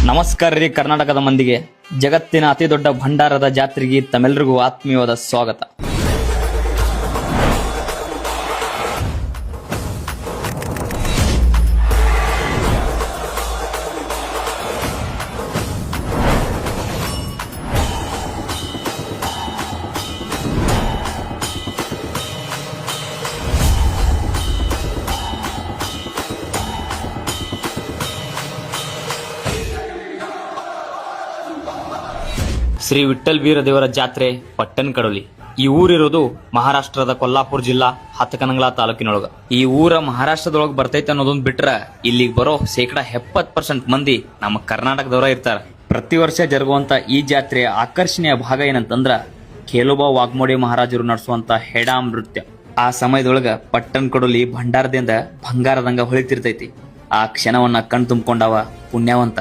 ನಮಸ್ಕಾರ ರೀ ಕರ್ನಾಟಕದ ಮಂದಿಗೆ. ಜಗತ್ತಿನ ಅತಿ ದೊಡ್ಡ ಭಂಡಾರದ ಜಾತ್ರೆಗೆ ತಮ್ಮೆಲ್ಲರಿಗೂ ಆತ್ಮೀಯವಾದ ಸ್ವಾಗತ. ಶ್ರೀ ವಿಠ್ಠಲ್ ವೀರದೇವರ ಜಾತ್ರೆ ಪಟ್ಟಣಕಡೋಲಿ. ಈ ಊರಿರೋದು ಮಹಾರಾಷ್ಟ್ರದ ಕೊಲ್ಲಾಪುರ ಜಿಲ್ಲಾ ಹತ್ತಕನಂಗಲ ತಾಲೂಕಿನೊಳಗ. ಈ ಊರ ಮಹಾರಾಷ್ಟ್ರದೊಳಗ ಬರ್ತೈತೆ ಅನ್ನೋದೊಂದು ಬಿಟ್ರ ಇಲ್ಲಿಗೆ ಬರೋ ಶೇಕಡಾ 70% ಮಂದಿ ನಮ್ಮ ಕರ್ನಾಟಕದವರ ಇರ್ತಾರ. ಪ್ರತಿ ವರ್ಷ ಜರುಗುವಂತ ಈ ಜಾತ್ರೆಯ ಆಕರ್ಷಣೆಯ ಭಾಗ ಏನಂತಂದ್ರ ಖೇಲೋಬಾ ವಾಘಮೋಡಿ ಮಹಾರಾಜರು ನಡೆಸುವಂತ ಹೆಡಾ ನೃತ್ಯ. ಆ ಸಮಯದೊಳಗ ಪಟ್ಟಣಕಡೋಲಿ ಭಂಡಾರದಿಂದ ಬಂಗಾರದಂಗ ಹೊಳಿತಿರ್ತೈತಿ. ಆ ಕ್ಷಣವನ್ನ ಕಣ್ ತುಂಬಿಕೊಂಡವ ಪುಣ್ಯವಂತ.